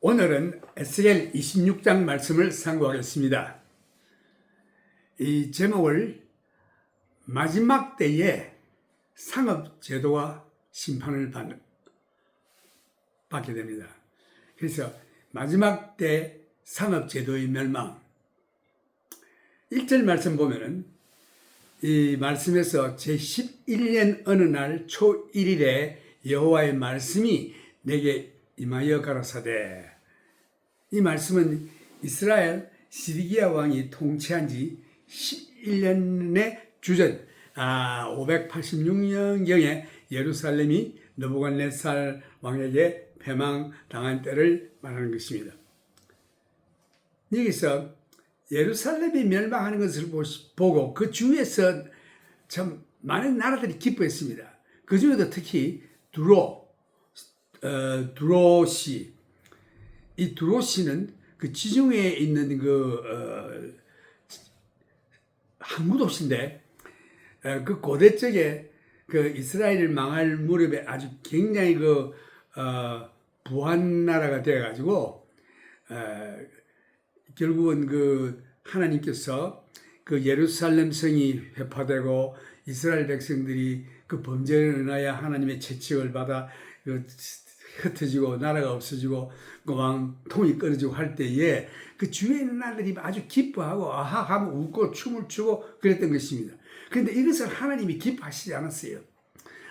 오늘은 에스겔 26장 말씀을 상고하겠습니다. 이 제목을 마지막 때에 상업제도와 심판을 받게 됩니다. 그래서 마지막 때 상업제도의 멸망. 1절 말씀 보면은 이 말씀에서 제11년 어느 날 초 1일에 여호와의 말씀이 내게 임하여 가라사대. 이 말씀은 이스라엘 시드기야 왕이 통치한 지 11년의 주전 586년경에 예루살렘이 느부갓네살 왕에게 패망당한 때를 말하는 것입니다. 여기서 예루살렘이 멸망하는 것을 보고 그 주위에서 참 많은 나라들이 기뻐했습니다. 그 중에도 특히 두로시, 이 두로시는 그 지중해에 있는 항구 도시인데, 그 고대 쪽에 그 이스라엘을 망할 무렵에 아주 굉장히 부한 나라가 되어가지고, 결국은 하나님께서 그 예루살렘 성이 회파되고 이스라엘 백성들이 그 범죄를 인하여 하나님의 채찍을 받아 흩어지고 나라가 없어지고 왕통이 끊어지고 할 때에 그 주위에 있는 나라들이 아주 기뻐하고 아하 하면 웃고 춤을 추고 그랬던 것입니다. 그런데 이것을 하나님이 기뻐하시지 않았어요.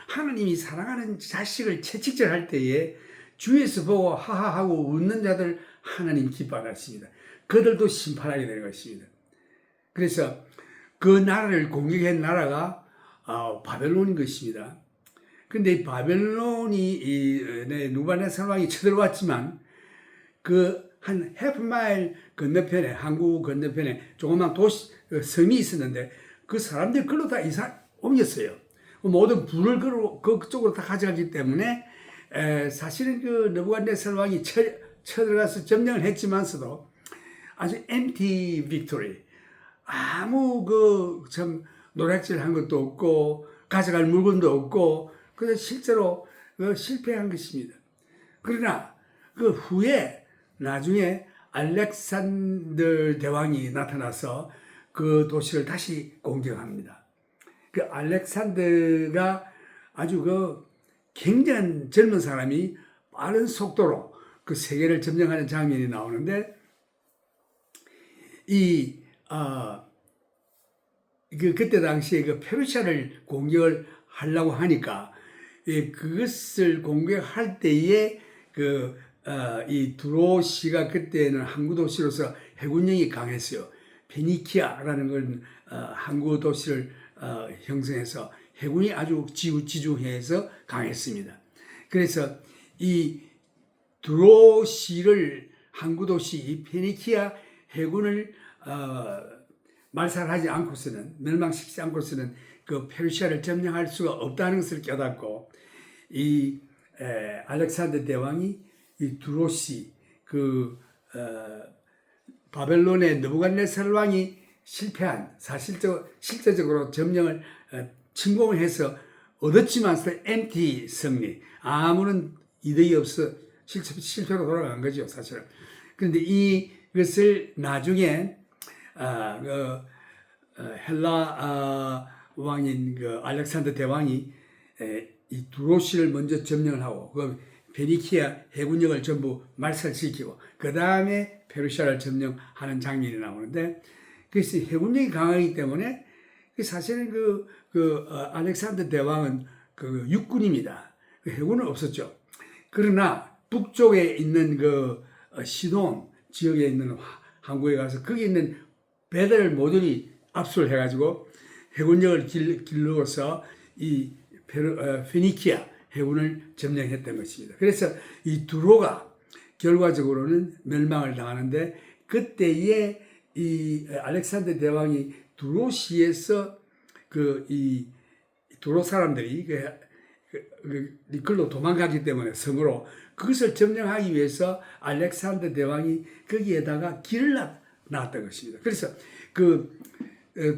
하나님이 사랑하는 자식을 채찍질할 때에 주위에서 보고 하하하고 웃는 자들 하나님 기뻐 안 하십니다. 그들도 심판하게 되는 것입니다. 그래서 그 나라를 공격한 나라가 바벨론인 것입니다. 근데 이 바벨론이 느부갓네살 왕이 쳐들어왔지만 한 해프마일 건너편에, 항구 건너편에 조그만 도시 섬이 있었는데 그 사람들이 그걸로 다 옮겼어요. 모든 불을 그쪽으로 다 가져가기 때문에 사실은 느부갓네살 왕이 쳐들어가서 점령을 했지만서도 아주 empty victory, 아무 참 노략질한 것도 없고 가져갈 물건도 없고 그래서 실제로 실패한 것입니다. 그러나 그 후에 나중에 알렉산더 대왕이 나타나서 그 도시를 다시 공격합니다. 그 알렉산더가 아주 굉장한 젊은 사람이 빠른 속도로 그 세계를 점령하는 장면이 나오는데 그때 당시에 페르시아를 공격을 하려고 하니까 그것을 공격할 때에 이 두로시가 그때는 항구 도시로서 해군력이 강했어요. 페니키아라는 건 항구 도시를 형성해서 해군이 아주 지중해에서 강했습니다. 그래서 이 두로시를 항구 도시 이 페니키아 해군을 말살하지 않고서는, 멸망시키지 않고서는 그 페르시아를 점령할 수가 없다는 것을 깨닫고 이 알렉산더 대왕이 이 두로시 바벨론의 느부갓네살 왕이 실패한 실제적으로 점령을 침공을 해서 얻었지만서 empty 승리, 아무런 이득이 없어 실패로 돌아간 거죠, 사실은. 그런데 이것을 나중에 헬라 왕인 알렉산더 대왕이 이 두로시를 먼저 점령을 하고 페니키아 해군력을 전부 말살시키고 그 다음에 페르시아를 점령하는 장면이 나오는데, 그래서 해군력이 강하기 때문에 사실은 알렉산더 대왕은 육군입니다. 해군은 없었죠. 그러나 북쪽에 있는 시돈 지역에 있는 항구에 가서 거기 있는 배들을 모조리 압수를 해가지고 해군력을 길러서 이 페니키아 해군을 점령했던 것입니다. 그래서 이 두로가 결과적으로는 멸망을 당하는데, 그때에 이 알렉산더 대왕이 두로시에서 이 두로 사람들이 글로 도망가기 때문에 섬으로 그것을 점령하기 위해서 알렉산더 대왕이 거기에다가 길을 놨던 것입니다. 그래서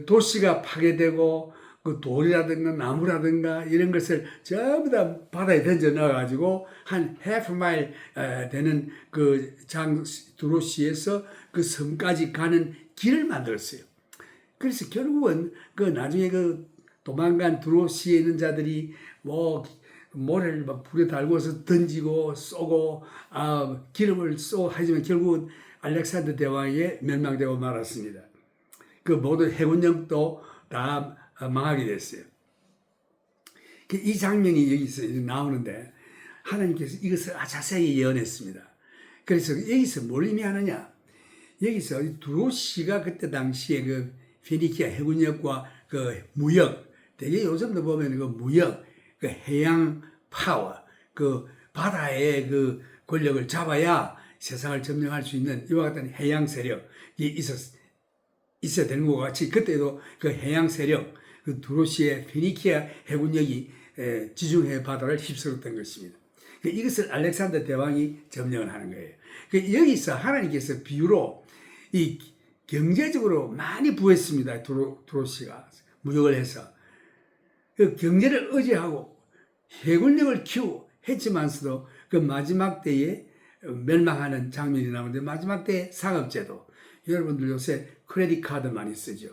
도시가 파괴되고 그 돌이라든가 나무라든가 이런 것을 전부 다 바다에 던져 넣어가지고 한 half mile 되는 그 두로시에서 그 섬까지 가는 길을 만들었어요. 그래서 결국은 그 나중에 그 도망간 두로시에 있는 자들이 뭐 모래를 막 불에 달고서 던지고 쏘고 기름을 쏘고 하지만 결국은 알렉산더 대왕에게 멸망되고 말았습니다. 그 모든 해군력도 다 망하게 됐어요. 이 장면이 여기서 나오는데 하나님께서 이것을 자세히 예언했습니다. 그래서 여기서 뭘 의미하느냐? 여기서 두로시가 그때 당시에 그 페니키아 해군력과 그 무역, 되게 요즘도 보면 그 무역, 그 해양 파워, 그 바다의 그 권력을 잡아야 세상을 점령할 수 있는 이와 같은 해양 세력이 있어야 되는 것 같이 그때도 그 해양 세력, 그 두로시의 페니키아 해군력이 지중해 바다를 휩쓸었던 것입니다. 이것을 알렉산더 대왕이 점령을 하는 거예요. 여기서 하나님께서 비유로 이 경제적으로 많이 부했습니다. 두로시가 무역을 해서 그 경제를 의지하고 해군력을 키우고 했지만서도 그 마지막 때에 멸망하는 장면이 나오는데 마지막 때의 상업제도. 여러분들 요새 크레딧 카드 많이 쓰죠.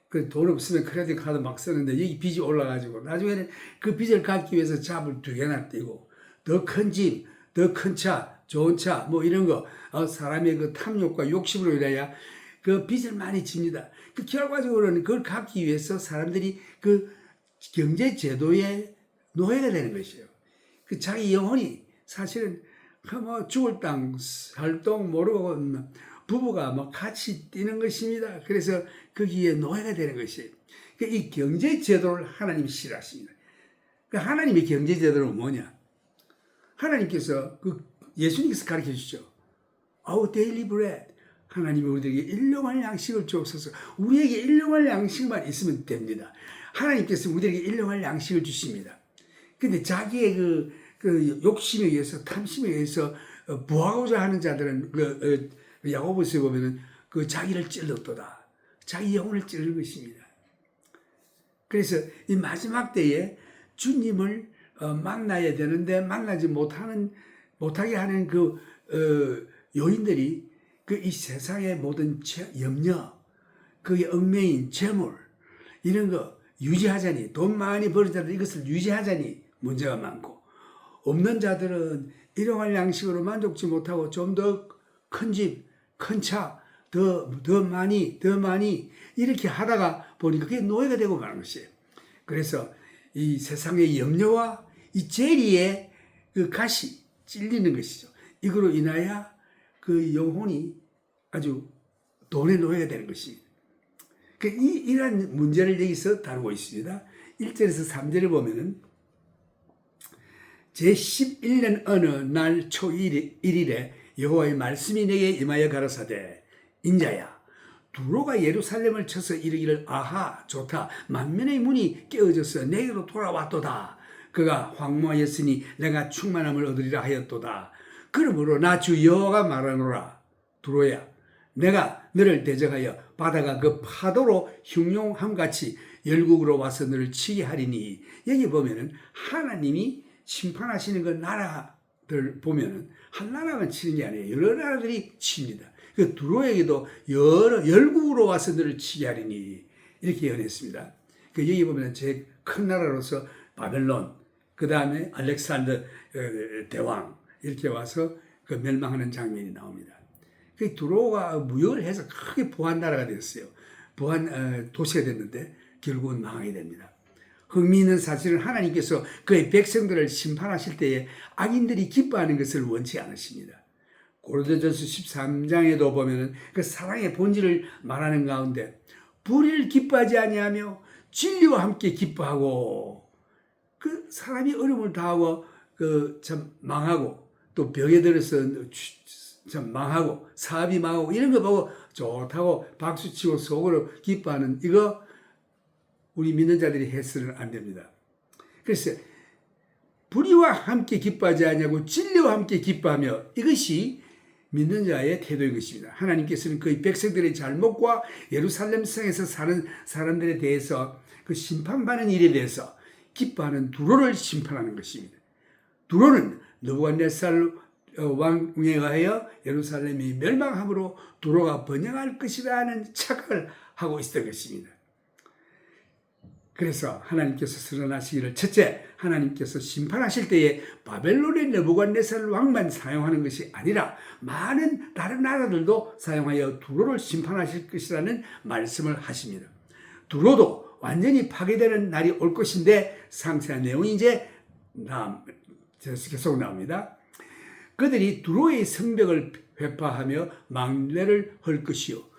그 돈 없으면 크레딧 카드 막 쓰는데 여기 빚이 올라가지고 나중에는 그 빚을 갚기 위해서 잡을 2개나 떼고 더 큰 집, 더 큰 차, 좋은 차 뭐 이런 거 사람의 그 탐욕과 욕심으로 인하여 그 빚을 많이 집니다. 그 결과적으로는 그걸 갚기 위해서 사람들이 그 경제 제도의 노예가 되는 것이에요. 그 자기 영혼이 사실은 뭐 죽을 땅 살동 모르고 부부가 뭐 같이 뛰는 것입니다. 그래서 거기에 노예가 되는 것이에요. 이 경제 제도를 하나님이 싫어하십니다. 하나님의 경제 제도는 뭐냐? 하나님께서 예수님께서 가르쳐 주시죠. Our daily bread. 하나님이 우리에게 일용할 양식을 주옵소서. 우리에게 일용할 양식만 있으면 됩니다. 하나님께서 우리에게 일용할 양식을 주십니다. 근데 자기의 그 욕심에 의해서 탐심에 의해서 부하고자 하는 자들은 야고보서에 보면은 그 자기를 찔렀도다. 자기 영혼을 찌르는 것입니다. 그래서 이 마지막 때에 주님을 만나야 되는데 만나지 못하게 하는 그 요인들이 이 세상의 모든 염려, 그게 얽매인 재물 이런 거 유지하자니 돈 많이 버는 자들 이것을 유지하자니 문제가 많고 없는 자들은 일용할 양식으로 만족지 못하고 좀 더 큰 집, 큰 차, 더 많이 이렇게 하다가 보니까 그게 노예가 되고 마는 것이에요. 그래서 이 세상의 염려와 이 재리의 그 가시 찔리는 것이죠. 이거로 인하여 그 영혼이 아주 돈의 노예가 되는 것입니다. 이러한 문제를 여기서 다루고 있습니다. 1절에서 3절을 보면은 제11년 어느 날 초 1일에 여호와의 말씀이 내게 임하여 가라사대 인자야 두로가 예루살렘을 쳐서 이르기를 아하 좋다 만면의 문이 깨어져서 내게로 돌아왔도다. 그가 황무하였으니 내가 충만함을 얻으리라 하였도다. 그러므로 나 주 여호와가 말하노라 두로야 내가 너를 대적하여 바다가 그 파도로 흉용함같이 열국으로 와서 너를 치게 하리니. 여기 보면은 하나님이 심판하시는 그 나라들 보면은 한 나라만 치는 게 아니에요. 여러 나라들이 칩니다. 그 두로에게도 열국으로 와서 너를 치게 하리니 이렇게 예언했습니다. 여기 보면 제일 큰 나라로서 바벨론, 그 다음에 알렉산더 대왕 이렇게 와서 그 멸망하는 장면이 나옵니다. 두로가 무역을 해서 크게 부한 나라가 됐어요. 부한 도시가 됐는데 결국은 망하게 됩니다. 흥미있는 사실은 하나님께서 그의 백성들을 심판하실 때에 악인들이 기뻐하는 것을 원치 않으십니다. 고린도전서 13장에도 보면은 그 사랑의 본질을 말하는 가운데 불의를 기뻐하지 아니하며 진리와 함께 기뻐하고 그 사람이 어려움을 당하고 참 망하고 또 병에 들어서 참 망하고 사업이 망하고 이런 거 보고 좋다고 박수치고 속으로 기뻐하는 이거 우리 믿는 자들이 해서는 안 됩니다. 그래서 불의와 함께 기뻐하지 아니하고 진리와 함께 기뻐하며 이것이 믿는 자의 태도인 것입니다. 하나님께서는 그의 백성들의 잘못과 예루살렘 성에서 사는 사람들에 대해서 그 심판받는 일에 대해서 기뻐하는 두로를 심판하는 것입니다. 두로는 느부갓네살 왕에 의하여 예루살렘이 멸망함으로 두로가 번영할 것이라는 착각을 하고 있었던 것입니다. 그래서 하나님께서 선언하시기를 첫째, 하나님께서 심판하실 때에 바벨론의 느부갓네살 왕만 사용하는 것이 아니라 많은 다른 나라들도 사용하여 두로를 심판하실 것이라는 말씀을 하십니다. 두로도 완전히 파괴되는 날이 올 것인데 상세한 내용이 이제 계속 나옵니다. 그들이 두로의 성벽을 회파하며 망례를 할 것이요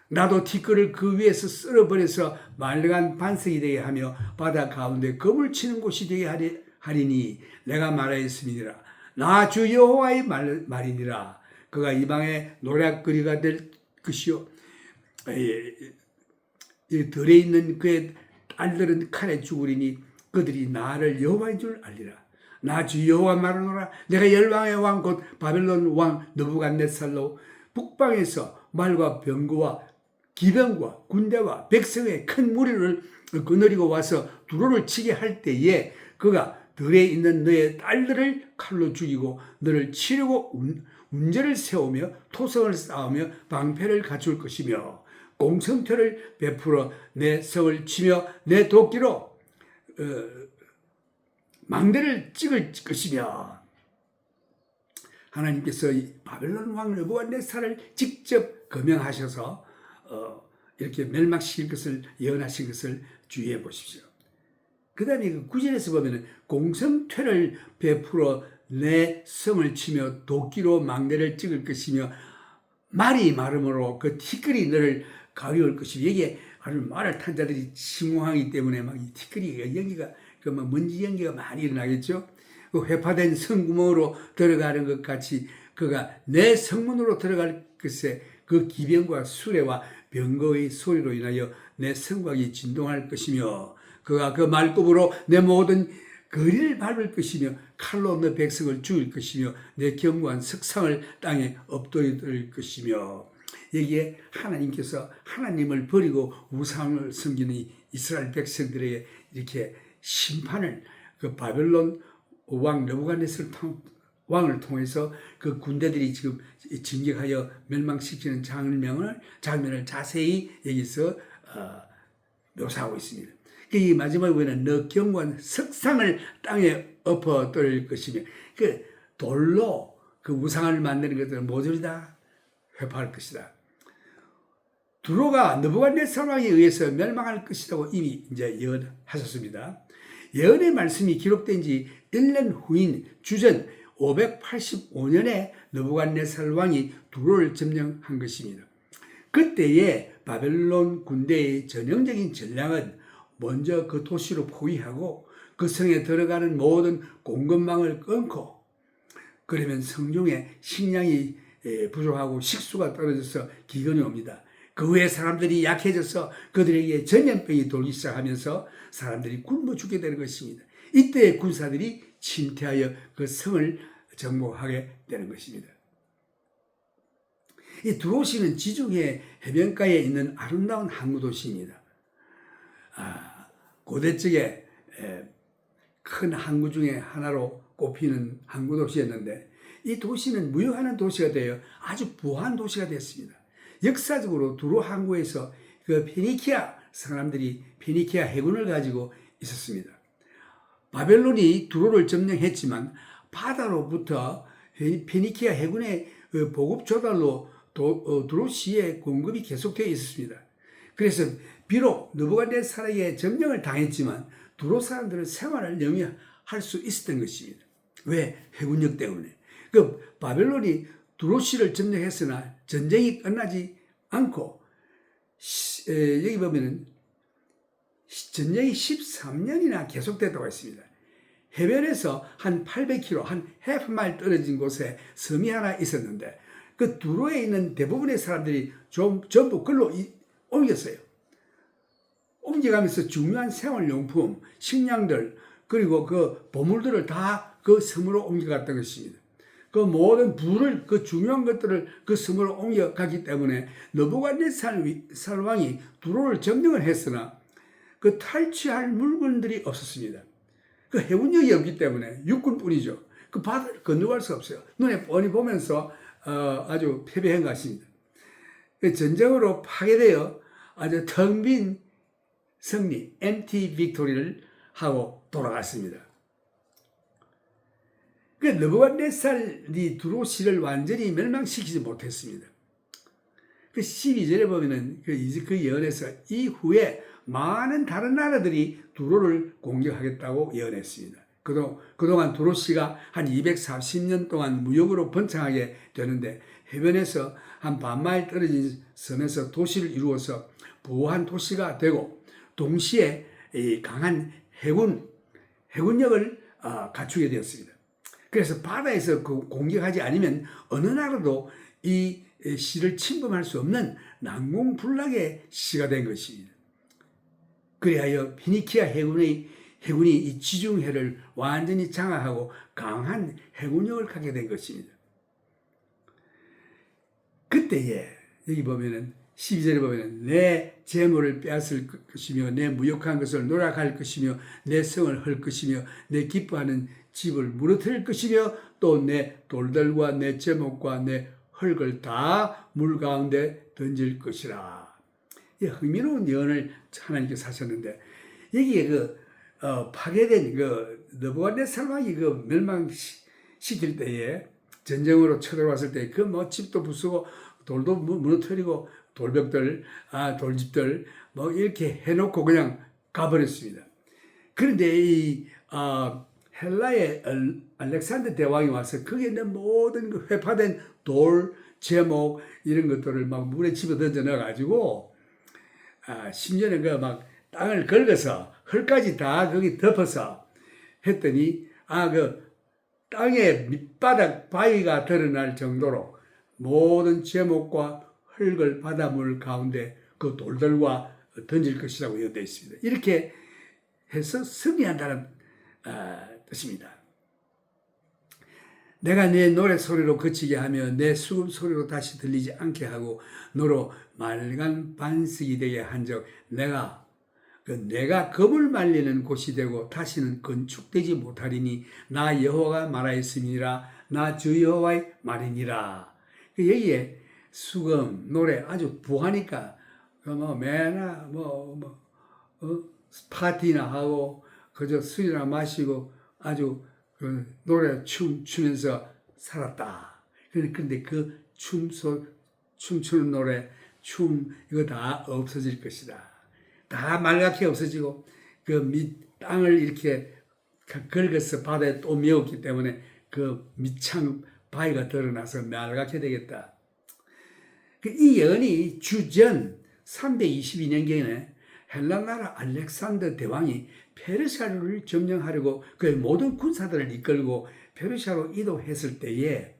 나도 티끌을 그 위에서 쓸어버려서 말려간 반석이 되게 하며 바다 가운데 검을 치는 곳이 되게 하리니 내가 말하였음이니라. 나 주 여호와의 말이니라. 그가 이방의 노략거리가 될 것이요 들에 있는 그의 딸들은 칼에 죽으리니 그들이 나를 여호와인 줄 알리라. 나 주 여호와 말하노라. 내가 열왕의 왕 곧 바벨론 왕 느부갓네살로 북방에서 말과 병거와 기병과 군대와 백성의 큰 무리를 거느리고 와서 두로를 치게 할 때에 그가 들에 있는 너의 딸들을 칼로 죽이고 너를 치려고 운제를 세우며 토성을 쌓으며 방패를 갖출 것이며 공성태를 베풀어 내 성을 치며 내 도끼로 망대를 찍을 것이며 하나님께서 바벨론 왕 느부갓네살을 직접 거명하셔서 이렇게 멸망시킬 것을 예언하신 것을 주의해 보십시오. 그 다음에 그 9절에서 보면 공성퇴를 베풀어 내 성을 치며 도끼로 망대를 찍을 것이며 말이 마름으로 그 티끌이 너를 가리울 것이며 이게 아주 말을 탄 자들이 침공하기 때문에 막 이 티끌이 연기가 그 먼지 연기가 많이 일어나겠죠. 그 회파된 성구멍으로 들어가는 것 같이 그가 내 성문으로 들어갈 것에 그 기병과 수레와 병거의 소리로 인하여 내 성곽이 진동할 것이며 그가 그 말굽으로 내 모든 거리를 밟을 것이며 칼로 내 백성을 죽일 것이며 내 견고한 석상을 땅에 엎드릴 것이며 여기에 하나님께서 하나님을 버리고 우상을 섬기는 이스라엘 백성들에게 이렇게 심판을 그 바벨론 왕 느부갓네살 왕을 통해서 그 군대들이 지금 진격하여 멸망시키는 장면을 자세히 여기서 묘사하고 있습니다. 이 마지막에 보면 너 견고한 석상을 땅에 엎어뜨릴 것이며 그 돌로 그 우상을 만드는 것들은 모조리 다 회파할 것이다. 두로가 느부갓네살 왕에 의해서 멸망할 것이라고 이미 이제 예언하셨습니다. 예언의 말씀이 기록된 지 1년 후인 주전 585년에 느부갓네살 왕이 두로를 점령한 것입니다. 그때의 바벨론 군대의 전형적인 전략은 먼저 그 도시로 포위하고 그 성에 들어가는 모든 공급망을 끊고 그러면 성중에 식량이 부족하고 식수가 떨어져서 기근이 옵니다. 그 후에 사람들이 약해져서 그들에게 전염병이 돌기 시작하면서 사람들이 굶어 죽게 되는 것입니다. 이때 군사들이 침투하여 그 성을 정복하게 되는 것입니다. 이 두로시는 지중해 해변가에 있는 아름다운 항구 도시입니다. 고대 쪽에 큰 항구 중에 하나로 꼽히는 항구 도시였는데 이 도시는 무역하는 도시가 되어 아주 부한 도시가 됐습니다. 역사적으로 두로 항구에서 그 페니키아 사람들이 페니키아 해군을 가지고 있었습니다. 바벨론이 두로를 점령했지만 바다로부터 페니키아 해군의 보급 조달로 두로시의 공급이 계속되어 있었습니다. 그래서 비록 느부갓네살에게 점령을 당했지만 두로 사람들은 생활을 영위할 수 있었던 것입니다. 왜? 해군력 때문에. 그 바벨론이 두로시를 점령했으나 전쟁이 끝나지 않고 여기 보면은 전쟁이 13년이나 계속됐다고 했습니다. 해변에서 한 800km, 한 해프마일 떨어진 곳에 섬이 하나 있었는데 그 두로에 있는 대부분의 사람들이 전부 그걸로 옮겼어요. 옮겨가면서 중요한 생활용품, 식량들 그리고 그 보물들을 다 그 섬으로 옮겨갔던 것입니다. 그 모든 부를 그 중요한 것들을 그 섬으로 옮겨갔기 때문에 느부갓네살 왕이 두로를 점령을 했으나 그 탈취할 물건들이 없었습니다. 그 해군력이 없기 때문에 육군뿐이죠. 그 바다를 건너갈 수 없어요. 눈에 뻔히 보면서 아주 패배한 것입니다. 전쟁으로 파괴되어 아주 텅 빈 승리, empty victory를 하고 돌아갔습니다. 그 느부갓네살이 두로시를 완전히 멸망시키지 못했습니다. 그 12절에 보면은 그 예언에서 이후에 많은 다른 나라들이 두로를 공격하겠다고 예언했습니다. 그동안 두로시가 한 240년 동안 무역으로 번창하게 되는데 해변에서 한 반마일 떨어진 섬에서 도시를 이루어서 부유한 도시가 되고 동시에 이 강한 해군력을 갖추게 되었습니다. 그래서 바다에서 공격하지 않으면 어느 나라도 이 시를 침범할 수 없는 난공불락의 시가 된 것입니다. 그리하여 피니키아 해군이 이 지중해를 완전히 장악하고 강한 해군력을 갖게 된 것입니다. 그때에 여기 보면은 12절에 보면은 내 재물을 빼앗을 것이며 내 무역한 것을 노락할 것이며 내 성을 헐 것이며 내 기뻐하는 집을 무너뜨릴 것이며 또 내 돌들과 내 제목과 내 흙을 다 물 가운데 던질 것이라. 이 흥미로운 예언을 하나님께서 하셨는데 여기에 파괴된 느부갓네살 왕이 멸망시킬 때에 전쟁으로 쳐들어왔을 때 그 뭐 집도 부수고 돌도 무너뜨리고 돌벽들, 돌집들 뭐 이렇게 해놓고 그냥 가버렸습니다. 그런데 이 헬라의 알렉산더 대왕이 와서 거기에 있는 모든 그 회파된 돌, 제목 이런 것들을 막 물에 집어 던져 넣어가지고 심지어는 그 막 땅을 긁어서 흙까지 다 거기 덮어서 했더니 그 땅의 밑바닥 바위가 드러날 정도로 모든 제목과 흙을 바닷물 가운데 그 돌들과 던질 것이라고 되어 있습니다. 이렇게 해서 승리한다는 뜻입니다. 내가 내 노래 소리로 그치게 하며 내 수금 소리로 다시 들리지 않게 하고 너로 맑은 반석이 되게 한즉 내가 검을 말리는 곳이 되고 다시는 건축되지 못하리니 나 여호와가 말하였음이니라 나 주 여호와의 말이니라. 여기에 수금 노래 아주 부하니까 매나 파티나 하고 그저 술이나 마시고 아주 노래 춤추면서 살았다. 그런데 그 춤추는 노래, 이거 다 없어질 것이다. 다 말갛게 없어지고 그 땅을 이렇게 긁어서 바다에 또 메웠기 때문에 그 밑창 바위가 드러나서 말갛게 되겠다. 이 예언이 주전 322년경에 헬라 나라 알렉산더 대왕이 페르시아를 점령하려고 그의 모든 군사들을 이끌고 페르시아로 이동했을 때에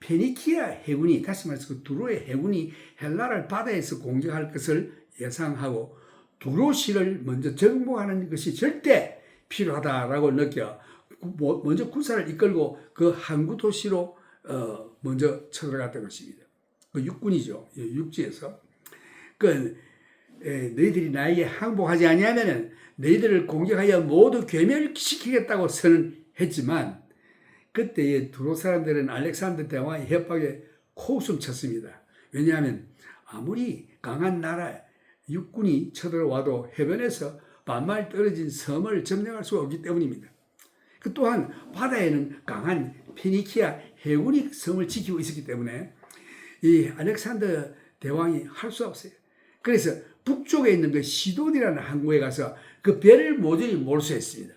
페니키아 해군이, 다시 말해서 그 두로의 해군이 헬라를 바다에서 공격할 것을 예상하고 두로시를 먼저 정복하는 것이 절대 필요하다라고 느껴 먼저 군사를 이끌고 그 항구 도시로 먼저 쳐들어갔던 것입니다. 그 육군이죠. 육지에서. 너희들이 나에게 항복하지 아니하면은 너희들을 공격하여 모두 괴멸시키겠다고 선언했지만 그때의 두로 사람들은 알렉산더 대왕의 협박에 코웃음 쳤습니다. 왜냐하면 아무리 강한 나라 육군이 쳐들어와도 해변에서 반마일 떨어진 섬을 점령할 수가 없기 때문입니다. 또한 바다에는 강한 페니키아 해군이 섬을 지키고 있었기 때문에 이 알렉산더 대왕이 할 수 없어요. 그래서 북쪽에 있는 그 시돈이라는 항구에 가서 그 배를 모조리 몰수했습니다.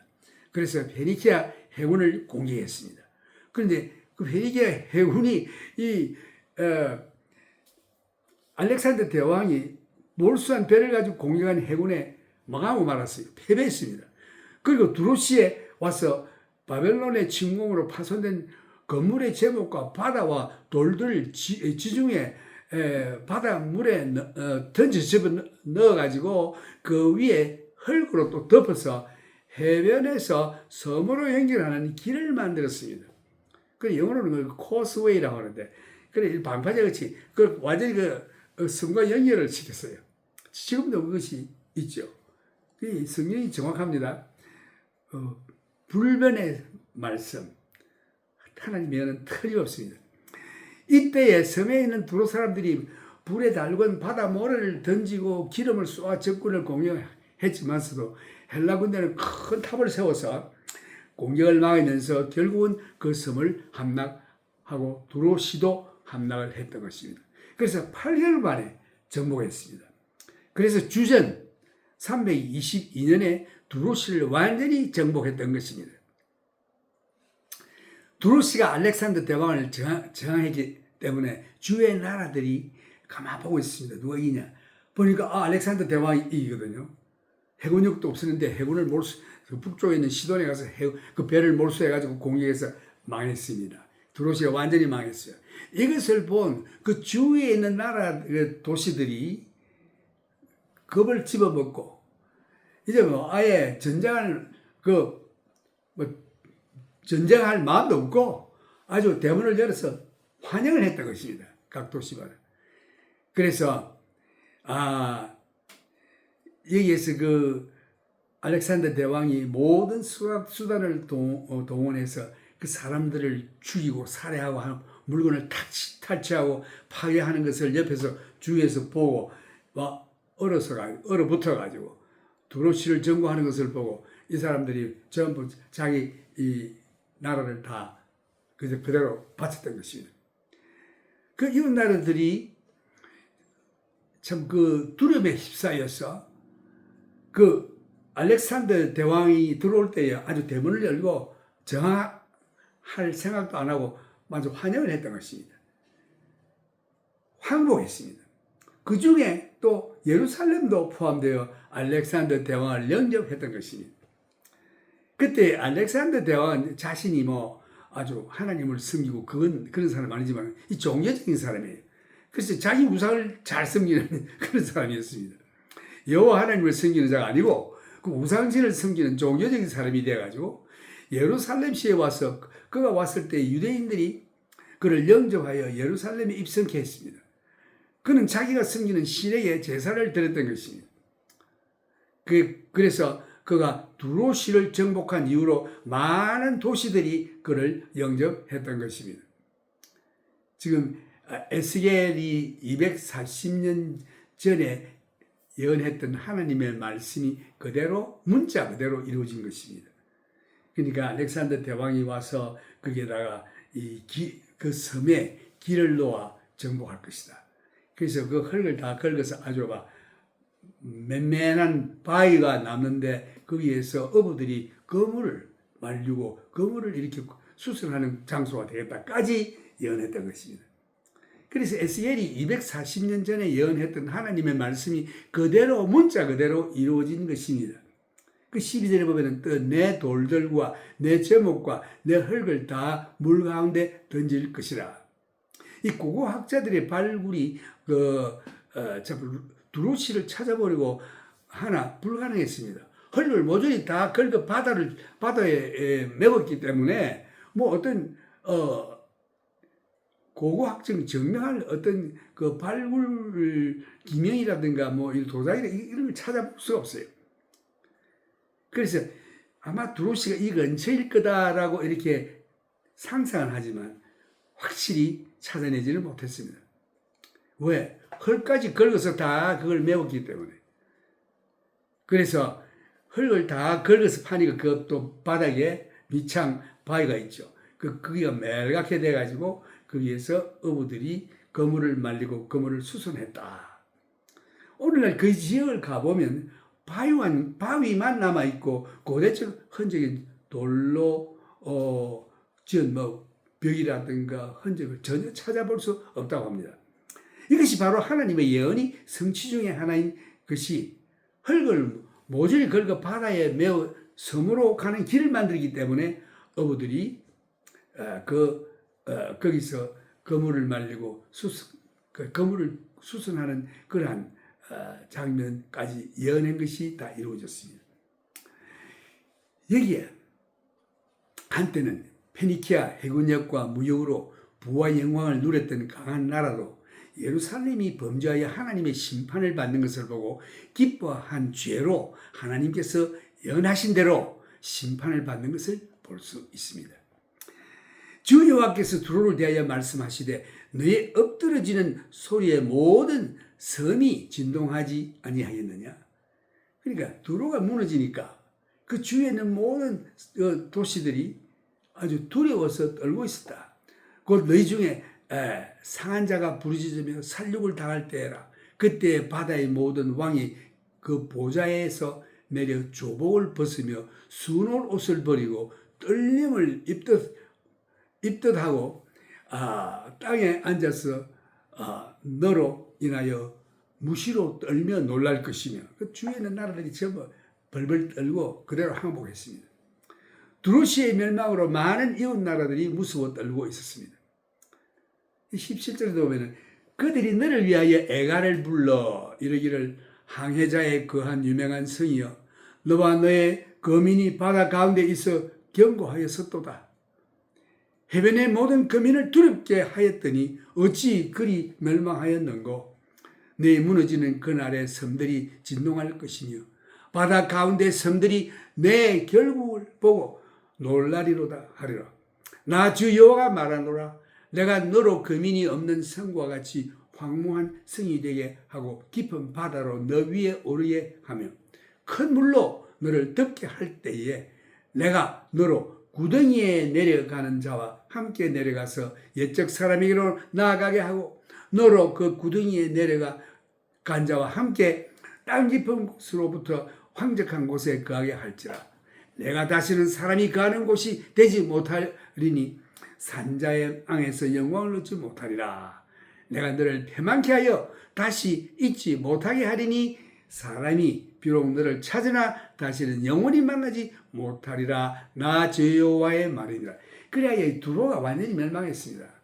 그래서 페니키아 해군을 공격했습니다. 그런데 그 페니키아 해군이 알렉산더 대왕이 몰수한 배를 가지고 공격한 해군에 망하고 말았어요. 패배했습니다. 그리고 두로시에 와서 바벨론의 침공으로 파손된 건물의 제목과 바다와 돌들 지중해 바닷물에 던져 집어 넣어가지고 그 위에 흙으로 또 덮어서 해변에서 섬으로 연결하는 길을 만들었습니다. 그 영어로는 코스웨이라고 하는데, 그래 방파제 같이 완전히 섬과 연결을 시켰어요. 지금도 그것이 있죠. 이 성경이 정확합니다. 불변의 말씀, 하나님의 예언은 틀림없습니다. 이때에 섬에 있는 두로 사람들이 불에 달군 바다 모래를 던지고 기름을 쏘아 적군을 공격했지만서도 헬라 군대는 큰 탑을 세워서 공격을 막으면서 결국은 그 섬을 함락하고 두로시도 함락을 했던 것입니다. 그래서 8개월 만에 정복했습니다. 그래서 주전 322년에 두로시를 완전히 정복했던 것입니다. 두로시가 알렉산더 대왕을 저항했기 때문에 주의 나라들이 가만 보고 있습니다. 누가 이기냐? 보니까 알렉산더 대왕이 이기거든요. 해군력도 없었는데 해군을 그 북쪽에 있는 시돈에 가서 그 배를 몰수해가지고 공격해서 망했습니다. 두로시가 완전히 망했어요. 이것을 본 그 주위에 있는 나라 도시들이 겁을 집어먹고 이제 뭐 아예 전쟁할 마음도 없고 아주 대문을 열어서 환영을 했던 것입니다. 각 도시마다. 그래서 여기에서 그 알렉산더 대왕이 모든 수단을 동원해서 그 사람들을 죽이고 살해하고 물건을 탈취하고 파괴하는 것을 옆에서 주위에서 보고 얼어붙어가지고 두로시를 점거하는 것을 보고 이 사람들이 전부 자기 이 나라를 다 그대로 바쳤던 것입니다. 그 이웃 나라들이 참 그 두려움에 휩싸여서 그 알렉산더 대왕이 들어올 때에 아주 대문을 열고 저항할 생각도 안 하고 아주 환영을 했던 것입니다. 항복했습니다. 그 중에 또 예루살렘도 포함되어 알렉산더 대왕을 영접했던 것입니다. 그때 알렉산더 대왕은 자신이 아주 하나님을 섬기고 그런 사람 아니지만 이 종교적인 사람이에요. 그래서 자기 우상을 잘 섬기는 그런 사람이었습니다. 여호와 하나님을 섬기는 자가 아니고 그 우상신을 섬기는 종교적인 사람이 돼가지고 예루살렘시에 와서 그가 왔을 때 유대인들이 그를 영접하여 예루살렘에 입성케 했습니다. 그는 자기가 섬기는 신에게 제사를 드렸던 것입니다. 그래서 그가 두로시를 정복한 이후로 많은 도시들이 그를 영접했던 것입니다. 지금 에스겔이 240년 전에 예언했던 하나님의 말씀이 그대로 문자 그대로 이루어진 것입니다. 그러니까 알렉산더 대왕이 와서 거기에다가 그 섬에 길을 놓아 정복할 것이다. 그래서 그 흙을 다 긁어서 아주 맨맨한 바위가 남는데 거기에서 어부들이 그물을 말리고 그물을 이렇게 수술하는 장소가 되겠다까지 예언했던 것입니다. 그래서 에스겔이 240년 전에 예언했던 하나님의 말씀이 그대로 문자 그대로 이루어진 것입니다. 그 12절에 보면 또 내 돌들과 내 제목과 내 흙을 다 물 가운데 던질 것이라. 이 고고학자들의 발굴이 두로시를 찾아보려고 하나 불가능했습니다. 흙을 모조리 다 긁어 바다에 메웠기 때문에 어떤 고고학적 증명할 어떤 그 발굴 기명이라든가 도자기라 이런 걸 찾아볼 수가 없어요. 그래서 아마 두로시가 이 근처일 거다라고 이렇게 상상을 하지만 확실히 찾아내지는 못했습니다. 왜? 흙까지 긁어서 다 그걸 메웠기 때문에. 그래서 흙을 다 긁어서 파니까 그것도 바닥에 밑창 바위가 있죠. 거기가 멜갛게 돼가지고 거기에서 어부들이 그물을 말리고 그물을 수선했다. 오늘날 그 지역을 가보면 바위만 남아있고 고대적 흔적인 돌로 지은 벽이라든가 흔적을 전혀 찾아볼 수 없다고 합니다. 이것이 바로 하나님의 예언이 성취 중에 하나인 것이 흙을 모조리 긁어 바다에 메어 섬으로 가는 길을 만들기 때문에 어부들이 거기서 그물을 말리고 그물을 수선하는 그러한 장면까지 예언한 것이 다 이루어졌습니다. 여기에 한때는 페니키아 해군력과 무역으로 부와 영광을 누렸던 강한 나라도 예루살렘이 범죄하여 하나님의 심판을 받는 것을 보고 기뻐한 죄로 하나님께서 연하신 대로 심판을 받는 것을 볼 수 있습니다. 주 여호와께서 두로를 대하여 말씀하시되 너의 엎드러지는 소리에 모든 섬이 진동하지 아니하였느냐. 그러니까 두로가 무너지니까 그 주위에 있는 모든 도시들이 아주 두려워서 떨고 있었다. 곧 너희 중에 상한 자가 부르짖으며 살육을 당할 때라. 그때 바다의 모든 왕이 그 보좌에서 내려 조복을 벗으며 수놓을 옷을 버리고 떨림을 입덧하고 땅에 앉아서 너로 인하여 무시로 떨며 놀랄 것이며 그 주위에 있는 나라들이 전부 벌벌 떨고 그대로 항복했습니다. 두로시의 멸망으로 많은 이웃 나라들이 무서워 떨고 있었습니다. 17절에 보면 그들이 너를 위하여 애가를 불러 이르기를 항해자의 거한 유명한 성이여 너와 너의 거민이 바다 가운데 있어 경고하였었도다. 해변의 모든 거민을 두렵게 하였더니 어찌 그리 멸망하였는고. 내 무너지는 그날의 섬들이 진동할 것이며 바다 가운데 섬들이 내 결국을 보고 놀라리로다 하리라. 나 주 여호와가 말하노라. 내가 너로 거민이 없는 성과 같이 황무한 성이 되게 하고 깊은 바다로 너 위에 오르게 하며 큰 물로 너를 덮게 할 때에 내가 너로 구덩이에 내려가는 자와 함께 내려가서 옛적 사람에게로 나아가게 하고 너로 그 구덩이에 내려가 간 자와 함께 땅 깊은 곳으로부터 황적한 곳에 거하게 할지라. 내가 다시는 사람이 거하는 곳이 되지 못하리니 산자의 땅에서 영광을 얻지 못하리라. 내가 너를 패망케 하여 다시 잊지 못하게 하리니 사람이 비록 너를 찾으나 다시는 영원히 만나지 못하리라. 나 주 여호와의 말이니라. 그래야 이 두로가 완전히 멸망했습니다.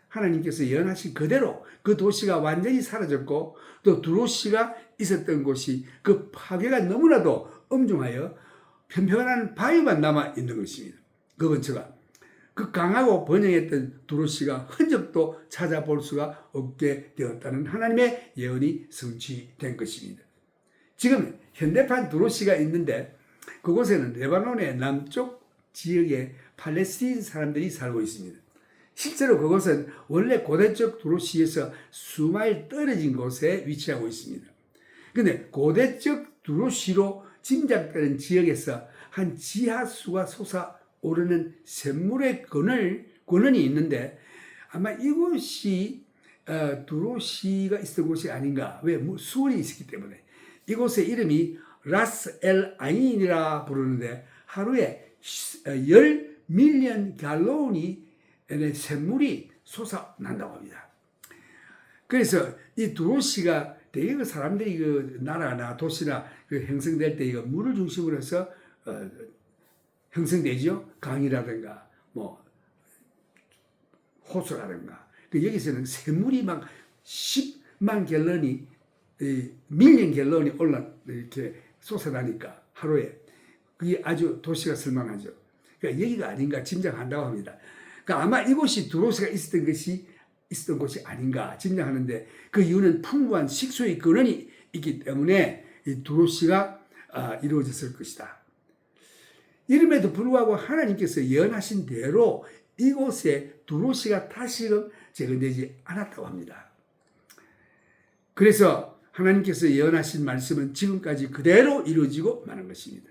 하나님께서 예언하신 그대로 그 도시가 완전히 사라졌고 또 두로시가 있었던 곳이 그 파괴가 너무나도 엄중하여 평평한 바위만 남아 있는 것입니다. 그 근처가 그 강하고 번영했던 두로시가 흔적도 찾아볼 수가 없게 되었다는 하나님의 예언이 성취된 것입니다. 지금 현대판 두로시가 있는데 그곳에는 레바논의 남쪽 지역에 팔레스틴 사람들이 살고 있습니다. 실제로 그곳은 원래 고대적 두로시에서 수마일 떨어진 곳에 위치하고 있습니다. 그런데 고대적 두로시로 짐작되는 지역에서 한 지하수가 솟아오르는 샘물의 근원이 있는데 아마 이곳이 두로시가 있었던 곳이 아닌가. 왜? 수원이 있었기 때문에. 이곳의 이름이 라스 엘 아인이라 부르는데 하루에 10밀리언 갈론이 샘물이 솟아난다고 합니다. 그래서 이 두로시가 되게 그 사람들이 그 나라나 도시나 그 형성될 때 이거 물을 중심으로 해서 형성되죠. 강이라든가 뭐 호수라든가. 여기서는 샘물이 막 10만 갤런이 밀리언 갤런이 이렇게 솟아나니까 하루에 그게 아주 도시가 쓸만하죠. 그러니까 여기가 아닌가 짐작한다고 합니다. 그러니까 아마 이곳이 두로시가 있었던 곳이 아닌가 짐작하는데 그 이유는 풍부한 식수의 근원이 있기 때문에 이 두로시가 이루어졌을 것이다. 이름에도 불구하고 하나님께서 예언하신 대로 이곳에 두로시가 다시금 재건되지 않았다고 합니다. 그래서 하나님께서 예언하신 말씀은 지금까지 그대로 이루어지고 마는 것입니다.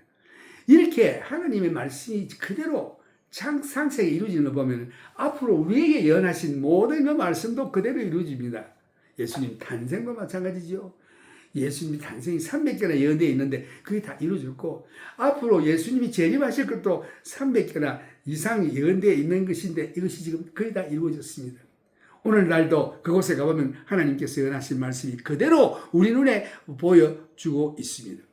이렇게 하나님의 말씀이 그대로 상세하게 이루어지는 거 보면 앞으로 우리에게 예언하신 모든 그 말씀도 그대로 이루어집니다. 예수님 탄생도 마찬가지죠. 예수님 탄생이 300개나 예언되어 있는데 그게 다 이루어졌고 앞으로 예수님이 재림하실 것도 300개나 이상 예언되어 있는 것인데 이것이 지금 거의 다 이루어졌습니다. 오늘날도 그곳에 가보면 하나님께서 예언하신 말씀이 그대로 우리 눈에 보여주고 있습니다.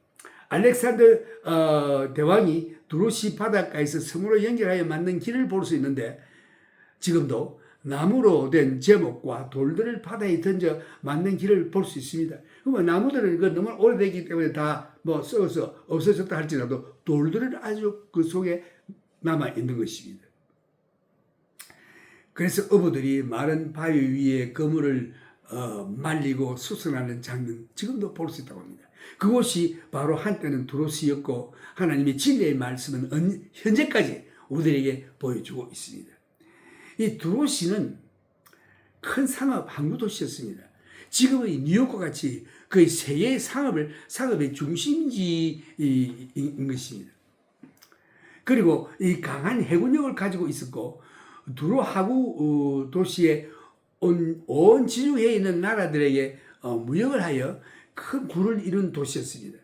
알렉산더 대왕이 두로시 바닷가에서 섬으로 연결하여 만든 길을 볼 수 있는데 지금도 나무로 된 제목과 돌들을 바다에 던져 만든 길을 볼 수 있습니다. 그러면 나무들은 너무 오래되기 때문에 다 썩어서 없어졌다 할지라도 돌들은 아주 그 속에 남아 있는 것입니다. 그래서 어부들이 마른 바위 위에 그물을 말리고 수선하는 장면 지금도 볼 수 있다고 합니다. 그곳이 바로 한때는 두로스였고 하나님의 진리의 말씀은 현재까지 우리들에게 보여주고 있습니다. 이 두로시는 큰 상업 항구 도시였습니다. 지금의 뉴욕과 같이 거의 세계의 상업의 중심지인 것입니다. 그리고 이 강한 해군력을 가지고 있었고 두로 하구 도시의 온 지중해에 있는 나라들에게 무역을 하여 큰 부를 이룬 도시였습니다.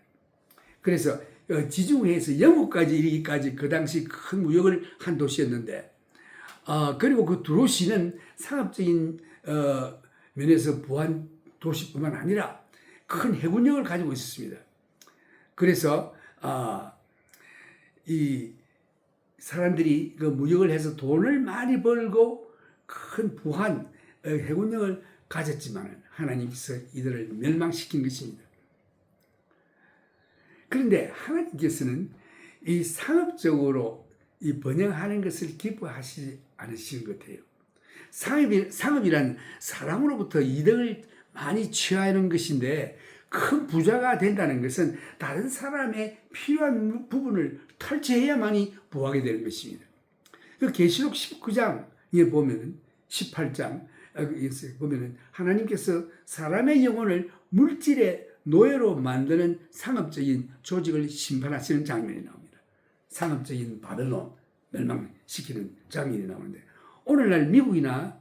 그래서 지중해에서 영국까지 이르기까지 그 당시 큰 무역을 한 도시였는데 그리고 그 두로시는 상업적인 면에서 부한 도시뿐만 아니라 큰 해군력을 가지고 있었습니다. 그래서 이 사람들이 그 무역을 해서 돈을 많이 벌고 큰 부한 해군력을 가졌지만 하나님께서 이들을 멸망시킨 것입니다. 그런데 하나님께서는 이 상업적으로 이 번영하는 것을 기뻐하시지 않으시는 것 같아요. 상업이란 사람으로부터 이득을 많이 취하는 것인데 큰 부자가 된다는 것은 다른 사람의 필요한 부분을 탈취해야만이 부하게 되는 것입니다. 그 계시록 19장에 보면 18장 보면은 하나님께서 사람의 영혼을 물질의 노예로 만드는 상업적인 조직을 심판하시는 장면이 나옵니다. 상업적인 바벨론 멸망시키는 장면이 나오는데 오늘날 미국이나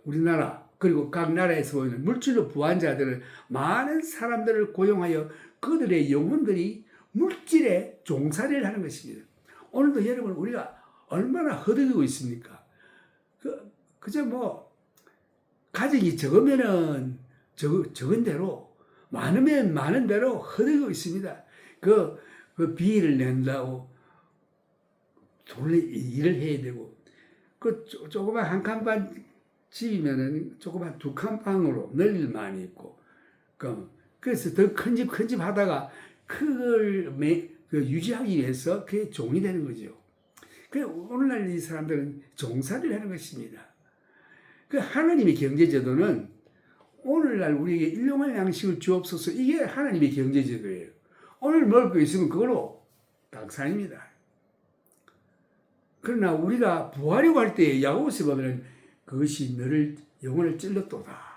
우리나라 그리고 각 나라에서 보이는 물질로 부한 자들은 많은 사람들을 고용하여 그들의 영혼들이 물질에 종살이를 하는 것입니다. 오늘도 여러분 우리가 얼마나 허덕이고 있습니까? 그저 뭐 가족이 적으면은 적은 대로 많으면 많은 대로 허덕이고 있습니다. 그 비를 낸다고 일을 해야 되고 그 조그만 한 칸반 집이면은 조그만 두 칸방으로 널릴 많이 있고 그래서 더 큰 집 하다가 그걸 유지하기 위해서 그게 종이 되는 거죠. 오늘날 이 사람들은 종살이를 하는 것입니다. 하나님의 경제제도는 오늘날 우리에게 일용할 양식을 주옵소서 이게 하나님의 경제제도예요. 오늘 먹을 거 있으면 그걸로 당산입니다. 그러나 우리가 부하려고 할 때 야고보서 보면 그것이 너를 영혼을 찔렀도다.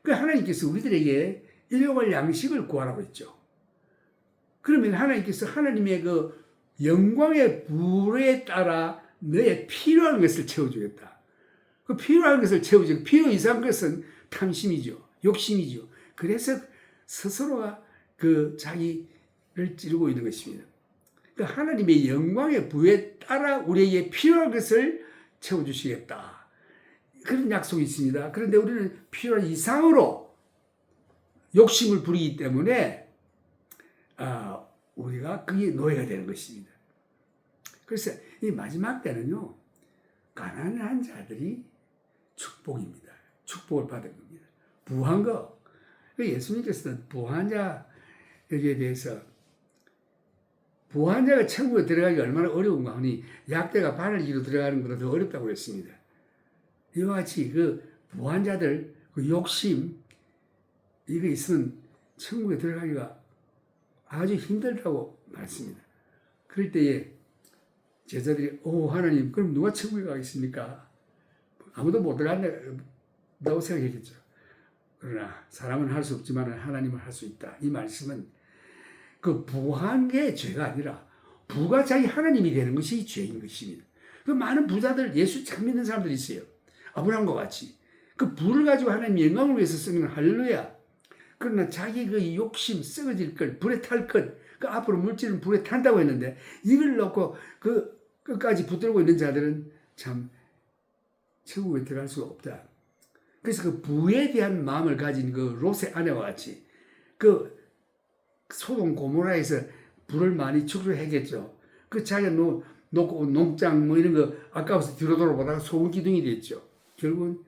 하나님께서 우리들에게 일용할 양식을 구하라고 했죠. 그러면 하나님께서 하나님의 그 영광의 부에 따라 너의 필요한 것을 채워주겠다. 그 필요한 것을 채워주고 필요 이상 것은 탐심이죠. 욕심이죠. 그래서 스스로가 자기를 찌르고 있는 것입니다. 하나님의 영광의 부에 따라 우리에게 필요한 것을 채워주시겠다. 그런 약속이 있습니다. 그런데 우리는 필요한 이상으로 욕심을 부리기 때문에 우리가 그게 노예가 되는 것입니다. 그래서 이 마지막 때는요. 가난한 자들이 축복입니다. 축복을 받은 겁니다. 부한 거. 예수님께서는 부한 자에게 대해서 부한 자가 천국에 들어가기 얼마나 어려운가 하니 약대가 바늘기로 들어가는 것보다 더 어렵다고 했습니다. 이와 같이 부한 자들 욕심 이거 있으면 천국에 들어가기가 아주 힘들다고 말했습니다. 그럴 때에 제자들이 하나님 그럼 누가 천국에 가겠습니까? 아무도 못 들어간다고 생각했겠죠. 그러나 사람은 할 수 없지만 하나님은 할 수 있다. 이 말씀은 부한 게 죄가 아니라 부가 자기 하나님이 되는 것이 죄인 것입니다. 많은 부자들 예수 참 믿는 사람들이 있어요. 아브라함과 같이 부를 가지고 하나님 영광을 위해서 쓰면 할렐루야. 그러나 자기 욕심 썩어질 것 불에 탈 것 앞으로 물질은 불에 탄다고 했는데 이걸 놓고 끝까지 붙들고 있는 자들은 참 천국에 들어갈 수가 없다. 그래서 부에 대한 마음을 가진 롯의 아내와 같이 소돔 고모라에서 불을 많이 축소했겠죠. 자기가 놓고 농장 이런 거 아까워서 뒤로 돌아보다가 소금 기둥이 됐죠. 결국은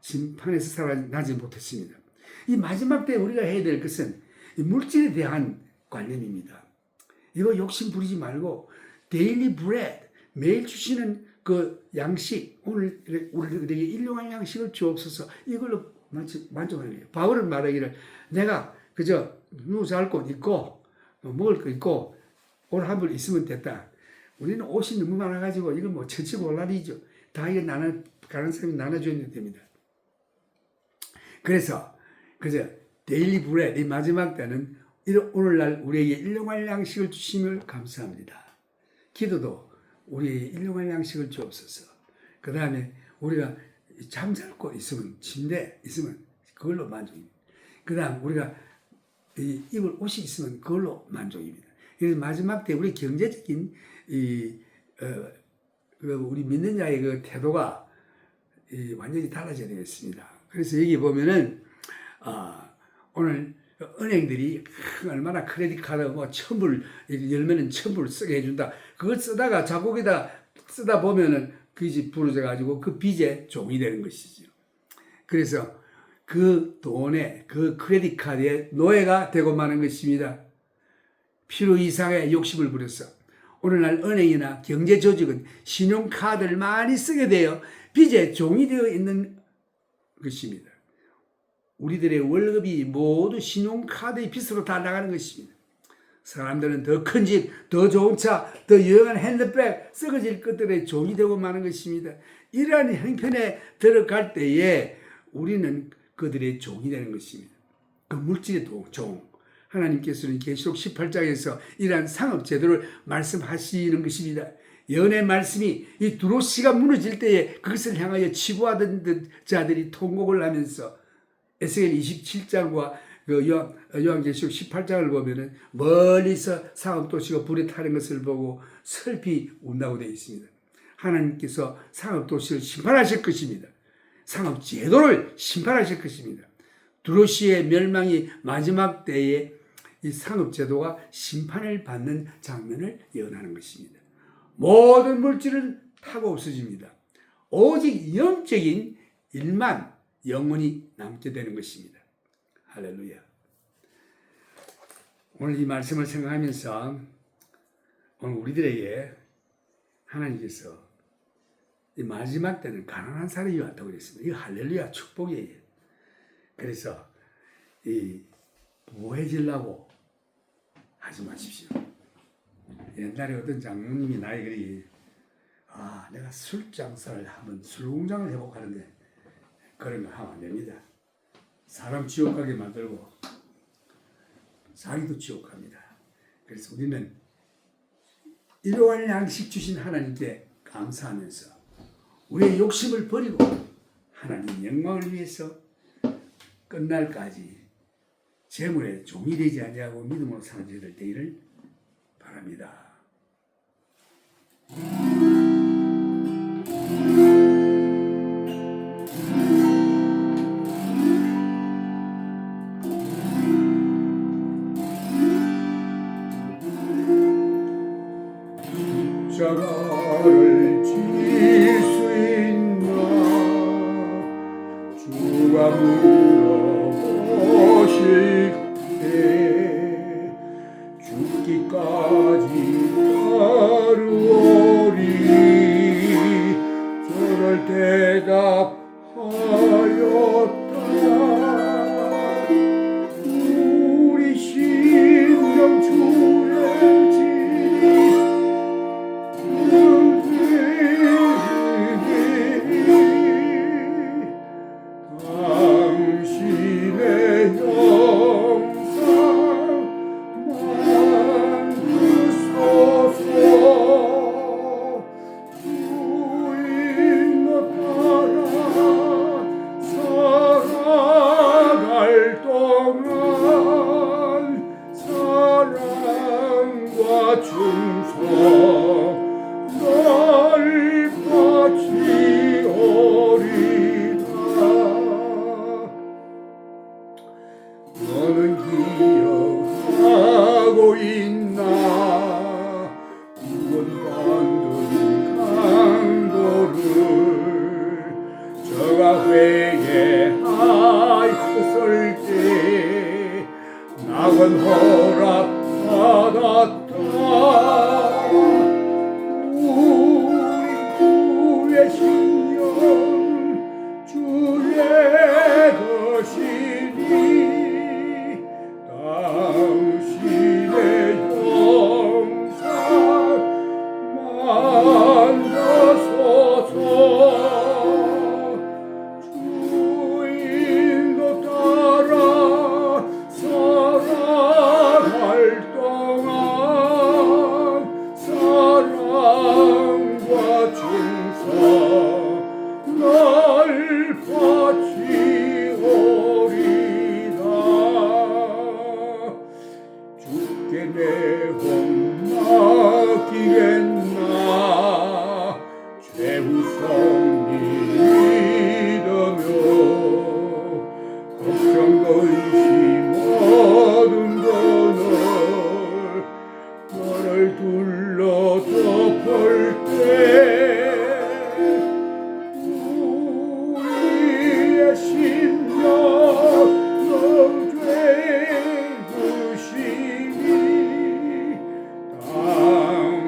심판에서 살아나지 못했습니다. 이 마지막 때 우리가 해야 될 것은 물질에 대한 관념입니다. 이거 욕심 부리지 말고 데일리 브레드 매일 주시는 그 양식, 오늘 우리에게 일용할 양식을 주옵소서, 이걸로 만족하는 거예요. 바울은 말하기를 내가 그저 누잘 곳 있고 먹을 거 있고 옷 한 벌 있으면 됐다. 우리는 옷이 너무 많아가지고 이건 뭐 처치곤란이죠. 다 이게 가는 사람이 나눠줘야 됩니다. 그래서 그저 데일리 브레드, 이 마지막 때는 오늘날 우리에게 일용할 양식을 주심을 감사합니다. 기도도 우리에게 일용할 양식을 주옵소서. 그 다음에 우리가 잠잘 곳 있으면, 침대 있으면 그걸로 만족입니다. 그 다음 우리가 입을 옷이 있으면 그걸로 만족입니다. 그래서 마지막 때 우리 경제적인 우리 믿는 자의 그 태도가 완전히 달라져야 되겠습니다. 그래서 여기 보면은 오늘 은행들이 얼마나 크레딧 카드 뭐 1000불 열면은 1000불 쓰게 해준다. 그걸 쓰다가 자국에다 쓰다 보면은 빚이 부러져 가지고 그 빚의 종이 되는 것이죠. 그래서 그 돈에 그 크레딧 카드에 노예가 되고 마는 것입니다. 필요 이상의 욕심을 부려서 오늘날 은행이나 경제 조직은 신용카드를 많이 쓰게 되어 빚의 종이 되어 있는 것입니다. 우리들의 월급이 모두 신용카드의 빚으로 다 나가는 것입니다. 사람들은 더 큰 집, 더 좋은 차, 더 유용한 핸드백, 썩어질 것들의 종이 되고 마는 것입니다. 이러한 형편에 들어갈 때에 우리는 그들의 종이 되는 것입니다. 그 물질의 종. 하나님께서는 계시록 18장에서 이러한 상업제도를 말씀하시는 것입니다. 연의 말씀이 이 두로시가 무너질 때에 그것을 향하여 치부하던 자들이 통곡을 하면서 에스겔 27장과 그 요한계시록 18장을 보면은 멀리서 상업도시가 불에 타는 것을 보고 슬피 운다고 되어 있습니다. 하나님께서 상업도시를 심판하실 것입니다. 상업제도를 심판하실 것입니다. 두로시의 멸망이 마지막 때에 이 상업제도가 심판을 받는 장면을 예언하는 것입니다. 모든 물질은 타고 없어집니다. 오직 영적인 일만 영원히 남게 되는 것입니다. 할렐루야. 오늘 이 말씀을 생각하면서 오늘 우리들에게 하나님께서 이 마지막 때는 가난한 사람이 왔다고 그랬습니다. 이거 할렐루야 축복이에요. 그래서 이 부해지려고 하지 마십시오. 옛날에 어떤 장로님이 나에게 그러기 내가 술 장사를 하면 술 공장을 해보고 하는데 그런 거 하면 안 됩니다. 사람 지옥 가게 만들고 자기도 지옥 갑니다. 그래서 우리는 일용할 양식 주신 하나님께 감사하면서 우리의 욕심을 버리고 하나님 영광을 위해서 끝날까지 재물의 종이 되지 아니하고 믿음으로 사는 저희들 되기를 바랍니다. 십자가를 질 수 있나 주가 물어보실 때 죽기까지 따르오리 저를 대답하였다 우리 심령 주의 주인 너 따라 성리 믿으며 걱정 근심 어둠 너를 둘러 덮을 때 우리의 심령 되으시니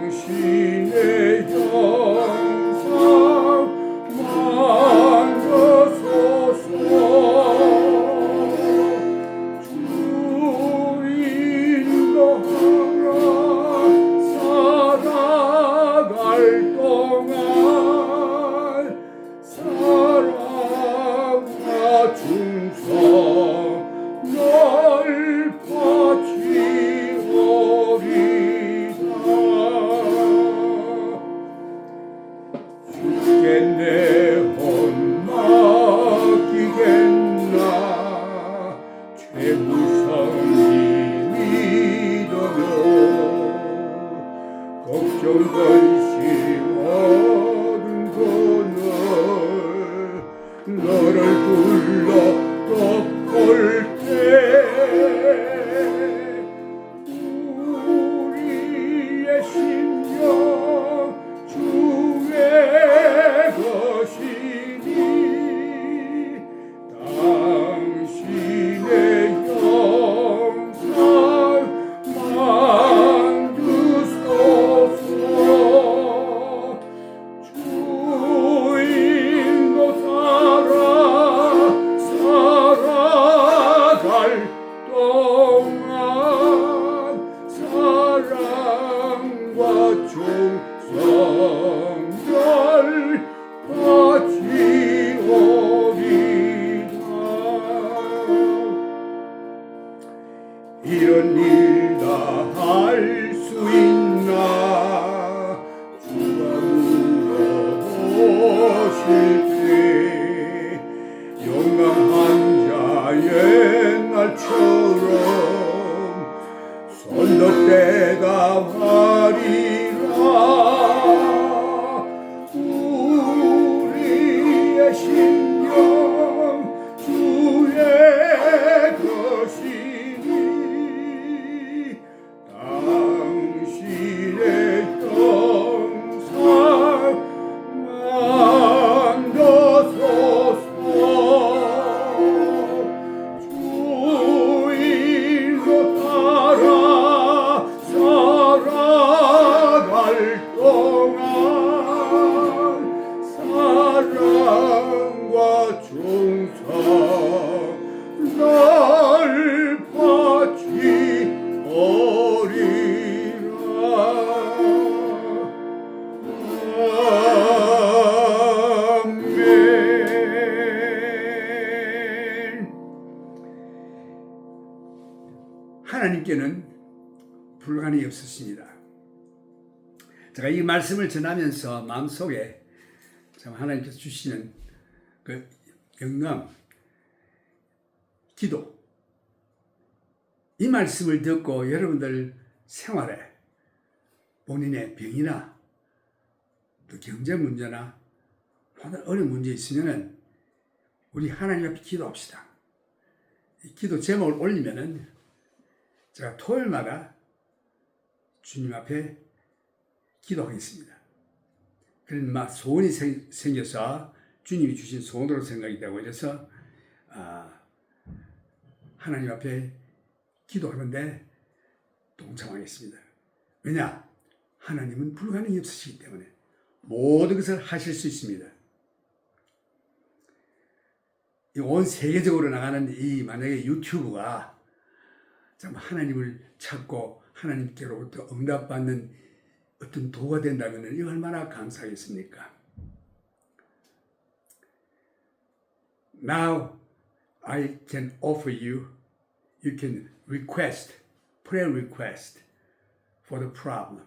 당신의 형상 만져소서 주 인도하라 살아갈 동안 사랑과 충성 널 바치오리다 주께 내 헌 맡기겠나 최무성이 믿으며 걱정 근심 어둔 너를 불러 덮을 때 우리의 심령 주의 것이니 당신의 형상 만드소서 주인도 살아갈 동안 사랑과 충성 널 바치오리다 이런 일 다 할 수 있나 주가 물어보실 때 용감한 자 옛날처럼 손도 대답하리라 우리의 심령 주의 것이니 당신의 형상 만들소서 주인도 따라 살아갈 동안 사랑과 충성 널 바치오리라 아멘. 하나님께는 불가능이 없으십니다. 제가 이 말씀을 전하면서 마음속에 참 하나님께서 주시는 그 영감, 기도, 이 말씀을 듣고 여러분들 생활에 본인의 병이나 또 경제 문제나 다른 어려운 문제 있으면은 우리 하나님 앞에 기도합시다. 이 기도 제목을 올리면은 제가 토요일마다 주님 앞에 기도하겠습니다. 그런 막 소원이 생겨서 주님이 주신 소원으로 생각이 되고 이래서 하나님 앞에 기도하는데 동참하겠습니다. 왜냐? 하나님은 불가능이 없으시기 때문에 모든 것을 하실 수 있습니다. 온 세계적으로 나가는 이 만약에 유튜브가 참 하나님을 찾고 하나님께로부터 응답받는 어떤 도가 된다면 이 얼마나 감사하겠습니까? Now I can offer you can request, prayer request for the problem.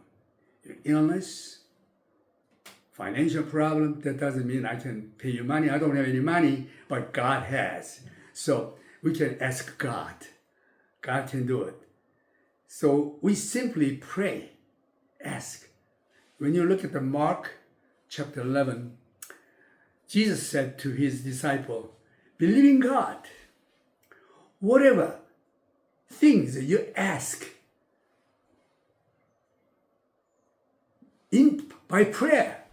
Your illness, financial problem, that doesn't mean I can pay you money. I don't have any money, but God has. So we can ask God. God can do it. So we simply pray, ask. When you look at the Mark chapter 11, Jesus said to his disciple, believe in God. Whatever things you ask by prayer,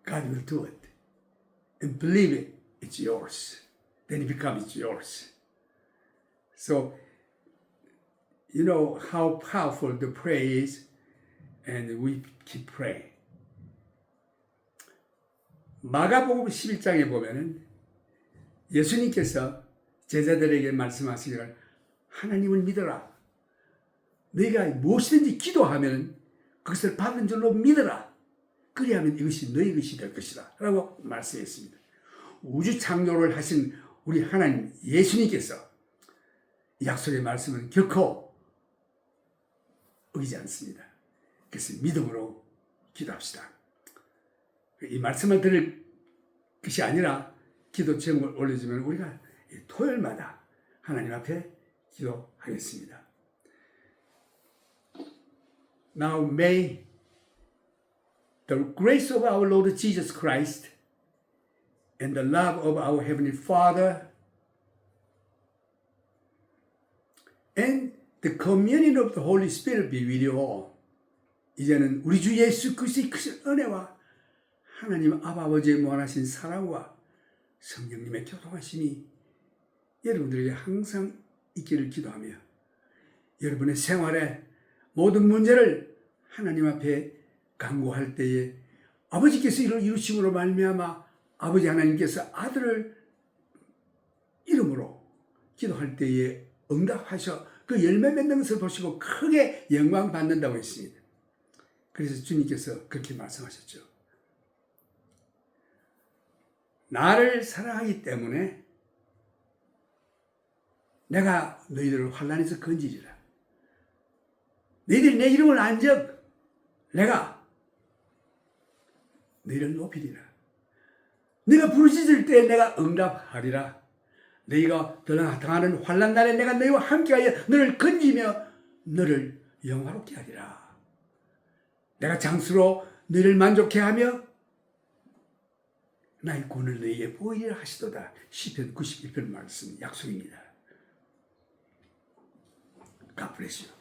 God will do it. And believe it, it's yours. Then it becomes yours. So, you know how powerful the prayer is, and we keep praying. 마가복음 11장에 보면은 예수님께서 제자들에게 말씀하시기를 하나님을 믿어라. 너희가 무엇이든지 기도하면 그것을 받은 줄로 믿어라. 그리하면 이것이 너희 것이 될 것이다. 라고 말씀했습니다. 우주 창조를 하신 우리 하나님 예수님께서 이 약속의 말씀은 결코 어기지 않습니다. 그래서 믿음으로 기도합시다. 이 말씀을 들을 것이 아니라 기도 제목을 올려주면 우리가 토요일마다 하나님 앞에 기도하겠습니다. Now may the grace of our Lord Jesus Christ and the love of our Heavenly Father and the communion of the Holy Spirit be with you all. 이제는 우리 주 예수 그리스도의 크신 은혜와 하나님 아버지의 무한하신 사랑과 성령님의 교통하심이 여러분들에게 항상 있기를 기도하며 여러분의 생활에 모든 문제를 하나님 앞에 간구할 때에 아버지께서 이를 이루심으로 말미암아 아버지 하나님께서 아들을 이름으로 기도할 때에 응답하셔 그 열매 맺는 것을 보시고 크게 영광 받는다고 했습니다. 그래서 주님께서 그렇게 말씀하셨죠. 나를 사랑하기 때문에 내가 너희들을 환난에서 건지리라. 너희들이 내 이름을 안적 내가 너희를 높이리라. 네가 부르짖을 때 내가 응답하리라. 너희가 당하는 환난 날에 내가 너희와 함께하여 너를 건지며 너를 영화롭게 하리라. 내가 장수로 너희를 만족해 하며 나의 구원을 너희에게 보이리라 하시도다. 시편 91편 말씀 약속입니다. God bless you.